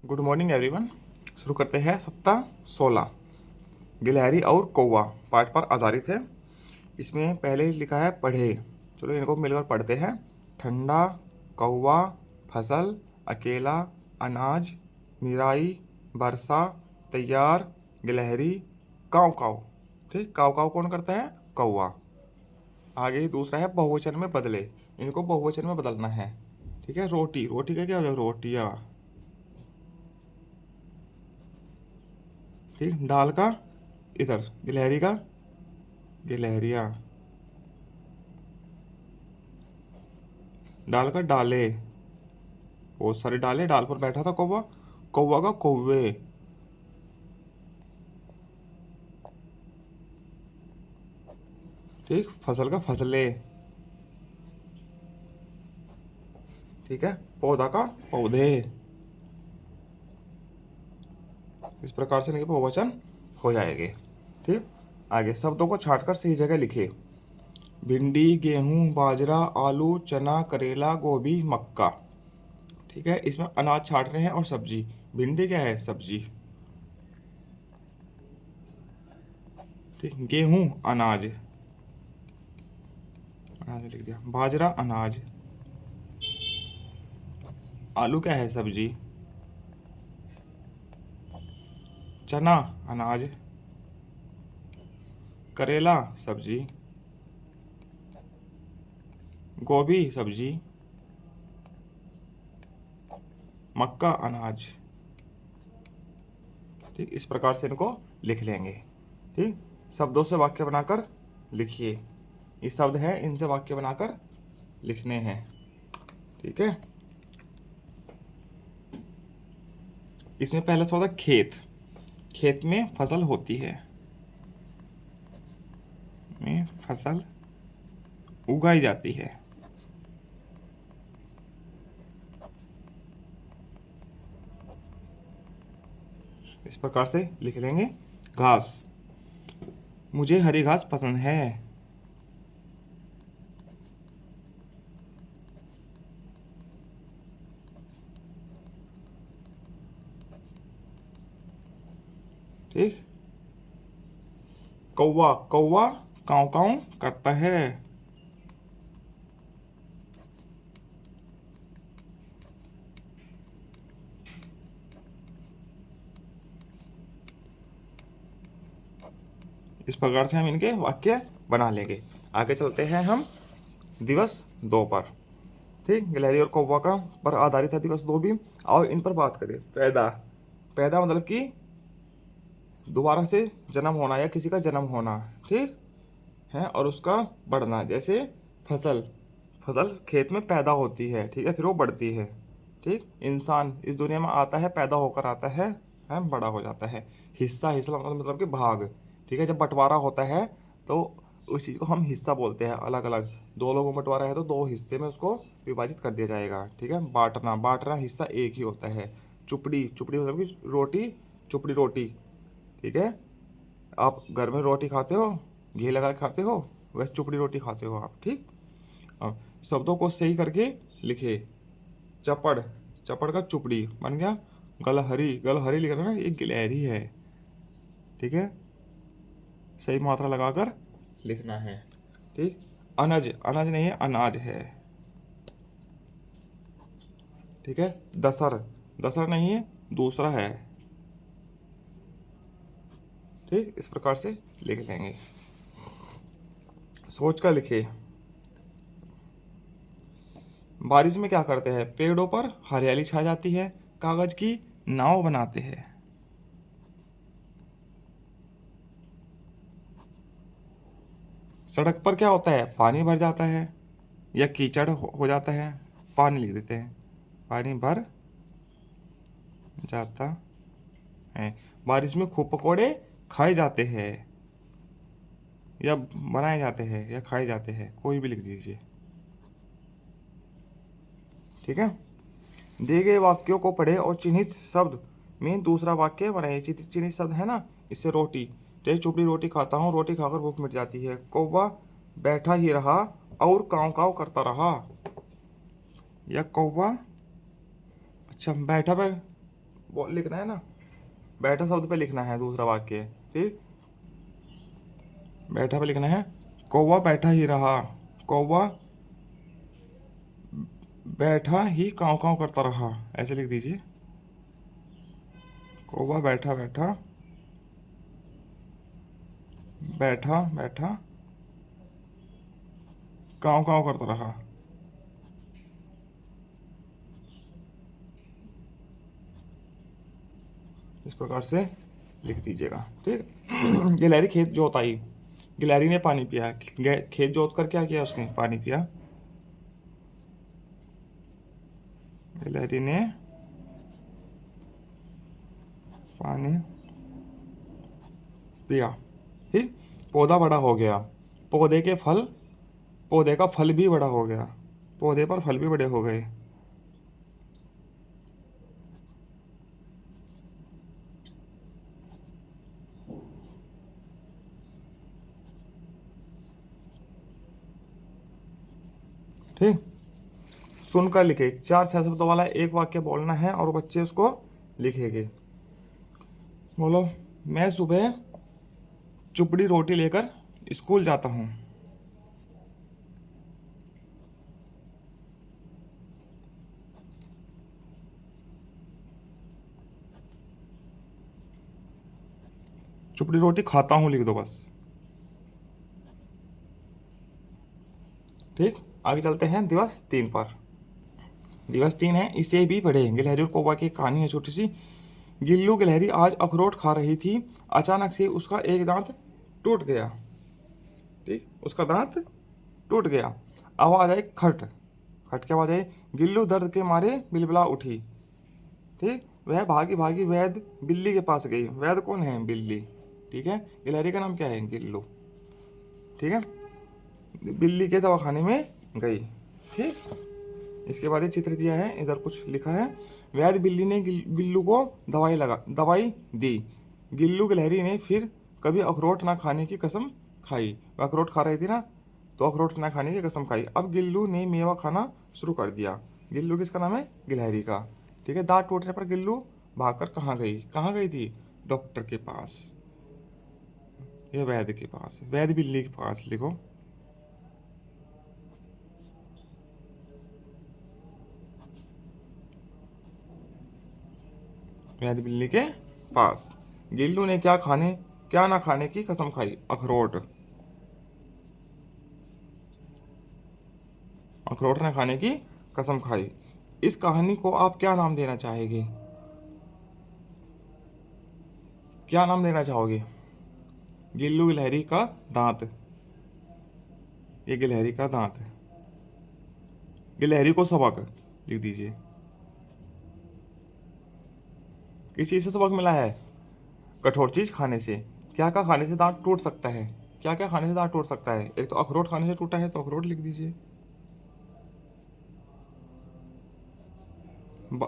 Good morning everyone. शुरू करते हैं सप्ताह 16 गिलहरी और कौवा पाठ पर आधारित है। इसमें पहले लिखा है पढ़े। चलो इनको मिलकर पढ़ते हैं। ठंडा, कौवा, फसल, अकेला, अनाज, निराई, वर्षा, तैयार, गिलहरी, काव काव। ठीक, काव काव कौन करता है? कौवा। आगे दूसरा है बहुवचन में बदले। इनको बहुवचन में बदलना है। ठीक है, रोटी, रोटी का क्या हो जाएगा? रोटियाँ। ठीक, डाल का इधर, गिलहरी का गिलहरियाँ, डाल का डाले, बहुत सारे डाले, डाल पर बैठा था कौवा, कौवा का कौवे। ठीक, फसल का फसले। ठीक है, पौधा का पौधे। इस प्रकार से इनके बहुवचन हो जाएंगे। ठीक, आगे शब्दों को छांटकर सही जगह लिखे। भिंडी, गेहूं, बाजरा, आलू, चना, करेला, गोभी, मक्का। ठीक है, इसमें अनाज छांट रहे हैं और सब्जी। भिंडी क्या है? सब्जी। ठीक, गेहूं अनाज, अनाज लिख दिया। बाजरा अनाज। आलू क्या है? सब्जी। चना अनाज। करेला सब्जी। गोभी सब्जी। मक्का अनाज। ठीक, इस प्रकार से इनको लिख लेंगे। ठीक, शब्दों से वाक्य बनाकर लिखिए। ये शब्द है, इनसे वाक्य बनाकर लिखने हैं। ठीक है, इसमें पहला शब्द है खेत। खेत में फसल होती है, में फसल उगाई जाती है। इस प्रकार से लिख लेंगे। घास, मुझे हरी घास पसंद है। ठीक, कौवा, कौवा काव काव करता है। इस प्रकार से हम इनके वाक्य बना लेंगे। आगे चलते हैं हम दिवस 2 पर। ठीक, गिलहरी और कौवा का पर आधारित है दिवस 2 भी। और इन पर बात करें। पैदा, पैदा मतलब कि दोबारा से जन्म होना या किसी का जन्म होना। ठीक है, और उसका बढ़ना। जैसे फसल, फसल खेत में पैदा होती है। ठीक है, फिर वो बढ़ती है। ठीक, इंसान इस दुनिया में आता है, पैदा होकर आता है, बड़ा हो जाता है। हिस्सा, हिस्सा मतलब कि भाग। ठीक है, जब बंटवारा होता है तो उस चीज़ को हम हिस्सा बोलते हैं। अलग अलग 2 लोगों में बंटवारा है तो 2 हिस्से में उसको विभाजित कर दिया जाएगा। ठीक है, बांटना, बांटना हिस्सा एक ही होता है। चुपड़ी, चुपड़ी मतलब कि रोटी, चुपड़ी रोटी। ठीक है, आप घर में रोटी खाते हो, घी लगा के खाते हो, वैसे चुपड़ी रोटी खाते हो आप। ठीक, अब शब्दों को सही करके लिखे। चपड़, चपड़ का चुपड़ी बन गया। गलहरी, गलहरी लिख रहा है ना, एक गिलहरी है। ठीक है, सही मात्रा लगाकर लिखना है। ठीक, अनज, अनज नहीं है, अनाज है। ठीक है, दसर, दसर नहीं है, दूसरा है। ठीक, इस प्रकार से लिख लेंगे। सोच कर लिखिए। बारिश में क्या करते हैं? पेड़ों पर हरियाली छा जाती है, कागज की नाव बनाते हैं। सड़क पर क्या होता है? पानी भर जाता है या कीचड़ हो जाता है। पानी लिख देते हैं, पानी भर जाता है। बारिश में खूब पकोड़े खाए जाते हैं या बनाए जाते हैं या खाए जाते हैं, कोई भी लिख दीजिए। ठीक है, दिए गए वाक्यों को पढ़े और चिन्हित शब्द में दूसरा वाक्य बनाइए। चिन्हित शब्द है ना, इससे रोटी, तो चुपड़ी रोटी खाता हूँ, रोटी खाकर भूख मिट जाती है। कौवा बैठा ही रहा और काव काव करता रहा। या कौवा, अच्छा बैठा लिखना है ना, बैठा शब्द पे लिखना है दूसरा वाक्य। ठीक, बैठा पे लिखना है, कौवा बैठा ही रहा, कौवा बैठा ही काँव काँव करता रहा, ऐसे लिख दीजिए। कौवा बैठा बैठा बैठा बैठा काँव काँव करता रहा। इस प्रकार से लिख दीजिएगा। ठीक, गिलहरी खेत जोत आई, गिलहरी ने पानी पिया, खेत जोत कर क्या किया उसने, पानी पिया। गिलहरी ने पानी पिया। ठीक, पौधा बड़ा हो गया, पौधे के फल, पौधे का फल भी बड़ा हो गया, पौधे पर फल भी बड़े हो गए। ठीक, सुनकर लिखे, 4 6 शब्दों वाला एक वाक्य बोलना है और बच्चे उसको लिखेंगे। बोलो, मैं सुबह चुपड़ी रोटी लेकर स्कूल जाता हूँ। चुपड़ी रोटी खाता हूँ लिख दो बस। ठीक, आगे चलते हैं दिवस 3 पर। दिवस 3 है, इसे भी पढ़े। गिलहरी और कौवा की कहानी है छोटी सी। गिल्लू गिलहरी आज अखरोट खा रही थी, अचानक से उसका एक दांत टूट गया। ठीक, उसका दांत टूट गया। आवाज आई खट, खट की आवाज आई। गिल्लू दर्द के मारे बिलबिला उठी। ठीक, वह भागी भागी वैद बिल्ली के पास गई। वैद कौन है, बिल्ली। ठीक है, गिलहरी का नाम क्या है, गिल्लू। ठीक है, बिल्ली के दवाखाने में गई। ठीक, इसके बाद ये चित्र दिया है, इधर कुछ लिखा है। वैद बिल्ली ने गिल्लू को दवाई दी। गिल्लू गिलहरी ने फिर कभी अखरोट ना खाने की कसम खाई। वह अखरोट खा रही थी ना, तो अखरोट ना खाने की कसम खाई। अब गिल्लू ने मेवा खाना शुरू कर दिया। गिल्लू किसका नाम है, गिलहरी का। ठीक है, दांत टूटने पर गिल्लू भागकर कहाँ गई थी, डॉक्टर के पास या वैद के पास, वैद बिल्ली के पास लिखो। वैद बिल्ली के पास। गिल्लू ने क्या ना खाने की कसम खाई, अखरोट। अखरोट ना खाने की कसम खाई। इस कहानी को आप क्या नाम देना चाहेंगे, क्या नाम देना चाहोगे। गिल्लू गिलहरी का दांत, ये गिलहरी का दांत है। गिलहरी को सबक लिख दीजिए। किस चीज से सबक मिला है, कठोर चीज खाने से। क्या क्या खाने से दांत टूट सकता है, क्या क्या खाने से दांत टूट सकता है। एक तो अखरोट खाने से टूटा है, तो अखरोट लिख दीजिए।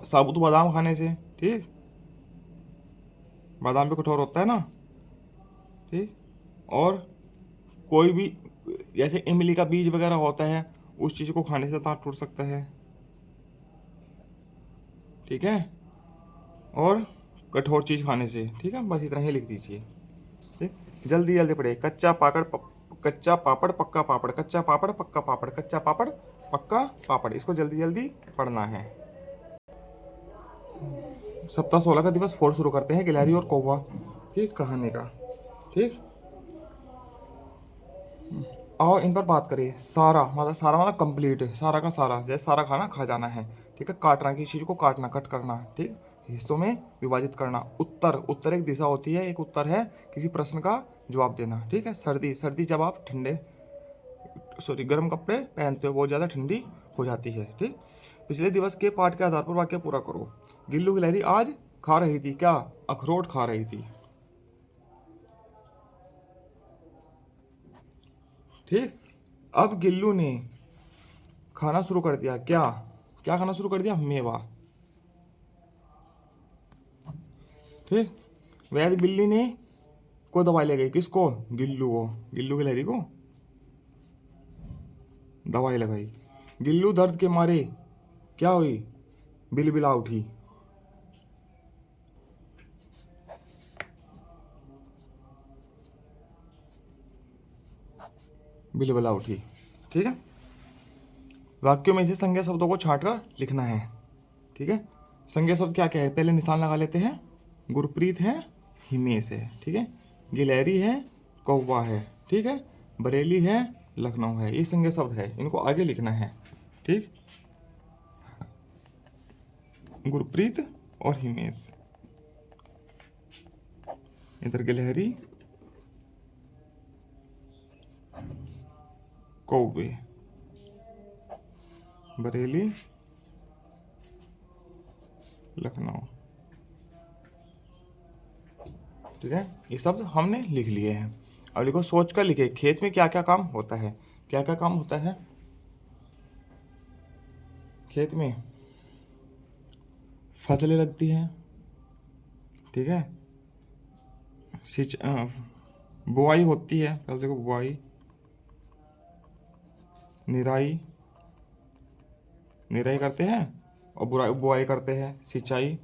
साबुत बादाम खाने से। ठीक, बादाम भी कठोर होता है ना। ठीक, और कोई भी जैसे इमली का बीज वगैरह होता है, उस चीज़ को खाने से दांत टूट सकता है। ठीक है, और कठोर चीज़ खाने से। ठीक है, बस इतना ही लिख दीजिए। ठीक, जल्दी जल्दी पढ़े। कच्चा पापड़ पक्का पापड़, कच्चा पापड़ पक्का पापड़, कच्चा पापड़ पक्का पापड़, इसको जल्दी जल्दी पढ़ना है। सप्ताह 16 का दिवस 4 शुरू करते हैं, गिलहरी और कौवा की कहानी का। ठीक, आओ इन पर बात करें। सारा मतलब कंप्लीट, सारा का सारा, जैसे सारा खाना खा जाना है। ठीक है, काटना, किसी चीज़ को काटना, कट करना। ठीक, हिस्सों में विभाजित करना। उत्तर एक दिशा होती है, एक उत्तर है किसी प्रश्न का जवाब देना। ठीक है, सर्दी जब आप गर्म कपड़े पहनते हो, बहुत ज़्यादा ठंडी हो जाती है। ठीक, पिछले दिवस के पाठ के आधार पर वाक्य पूरा करो। गिल्लू गिलहरी आज खा रही थी क्या, अखरोट खा रही थी। ठीक, अब गिल्लू ने खाना शुरू कर दिया, क्या क्या खाना शुरू कर दिया, मेवा। ठीक, वैद बिल्ली ने को दवाई ले गई, किसको, गिल्लू गिलहरी को दवाई लगाई। गिल्लू दर्द के मारे क्या हुई, बिलबिला उठी। बिलबला उठी। ठीक है, वाक्यों में से संज्ञा शब्दों को छांटकर लिखना है। ठीक है, संज्ञा शब्द क्या क्या है, पहले निशान लगा लेते हैं। गुरप्रीत है, हिमेश है। ठीक है, गिलहरी है, कौवा है। ठीक है, बरेली है, लखनऊ है। ये संज्ञा शब्द है, इनको आगे लिखना है। ठीक, गुरप्रीत और हिमेश, इधर गिलहरी, कौवे, बरेली, लखनऊ। ठीक है, ये शब्द हमने लिख लिए हैं। अब लिखो, सोच कर लिखे, खेत में क्या क्या काम होता है। क्या क्या काम होता है खेत में? फसलें लगती हैं। ठीक है, बुआई होती है, पहले देखो बुआई, निराई, निराई करते हैं और बुआई करते हैं। सिंचाई,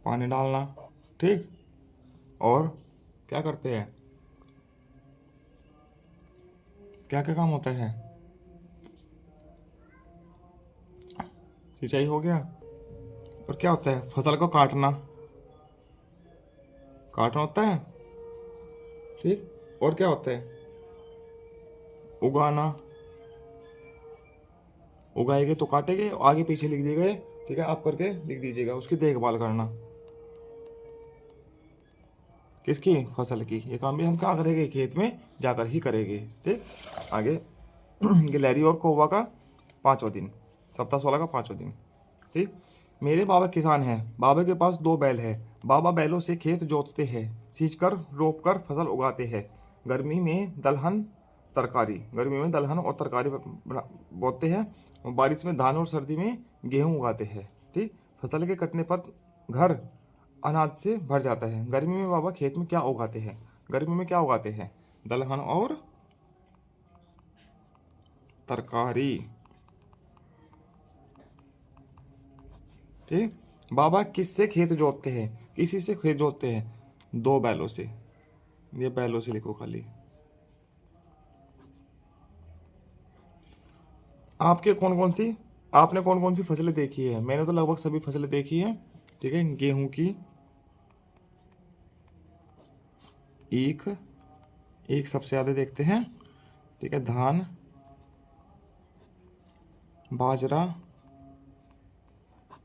पानी डालना। ठीक, और क्या करते हैं, क्या क्या काम होता है? सिंचाई हो गया, और क्या होता है? फसल को काटना, काटना होता है। ठीक, और क्या होता है? उगाना, उगाएंगे तो काटेंगे, आगे पीछे लिख दिए गए। ठीक है, आप करके लिख दीजिएगा। उसकी देखभाल करना, किसकी? फसल की। ये काम भी हम क्या करेंगे? खेत में जाकर ही करेंगे। ठीक, आगे गिलहरी और कौवा का 5वां दिन, सप्ताह 16 का 5वां दिन। ठीक, मेरे बाबा किसान हैं, बाबा के पास 2 बैल है। बाबा बैलों से खेत जोतते हैं, सींचकर रोपकर फसल उगाते हैं। गर्मी में दलहन तरकारी, गर्मी में दलहन और तरकारी बोते हैं। बारिश में धान और सर्दी में गेहूं उगाते हैं। ठीक, फसल के कटने पर घर अनाज से भर जाता है। गर्मी में बाबा खेत में क्या उगाते हैं? गर्मी में क्या उगाते हैं? दलहन और तरकारी। ठीक, बाबा किससे खेत जोतते हैं? किसी से खेत जोतते हैं? 2 बैलों से। ये बैलों से लिखो खाली। आपने कौन कौन सी फसलें देखी है? मैंने तो लगभग सभी फसलें देखी है। ठीक है, गेहूं की ईख सबसे ज़्यादा देखते हैं। ठीक है, धान, बाजरा,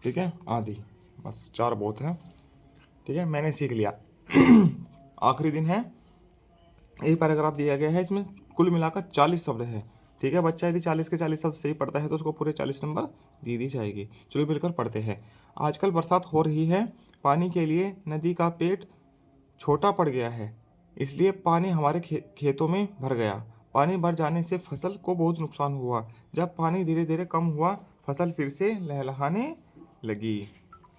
ठीक है, आदि। बस 4 बहुत है। ठीक है, मैंने सीख लिया। आखिरी दिन है, एक पैराग्राफ दिया गया है, इसमें कुल मिलाकर 40 शब्द है। ठीक है, बच्चा यदि 40 के 40 शब्द सही पढ़ता है तो उसको पूरे 40 नंबर दी जाएगी। चलो मिलकर पढ़ते हैं। आजकल बरसात हो रही है, पानी के लिए नदी का पेट छोटा पड़ गया है, इसलिए पानी हमारे खेतों में भर गया। पानी भर जाने से फसल को बहुत नुकसान हुआ। जब पानी धीरे धीरे कम हुआ, फसल फिर से लहलहाने लगी।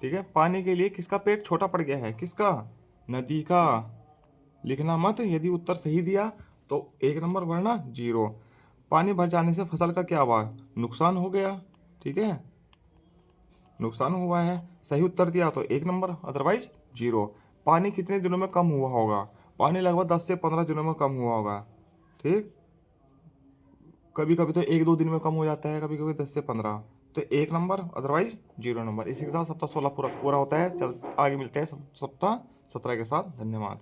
ठीक है, पानी के लिए किसका पेट छोटा पड़ गया है? किसका? नदी का। लिखना मत, यदि उत्तर सही दिया तो 1 नंबर, वरना 0। पानी भर जाने से फसल का क्या हुआ? नुकसान हो गया। ठीक है, नुकसान हुआ है। सही उत्तर दिया तो 1 नंबर, अदरवाइज 0। पानी कितने दिनों में कम हुआ होगा? पानी लगभग 10 से 15 दिनों में कम हुआ होगा। ठीक, कभी कभी तो 1-2 दिन में कम हो जाता है, कभी कभी 10 से 15। तो 1 नंबर, अदरवाइज 0 नंबर। इसी के साथ सप्ताह 16 पूरा होता है। चल आगे मिलते हैं सप्ताह 17 के साथ। धन्यवाद।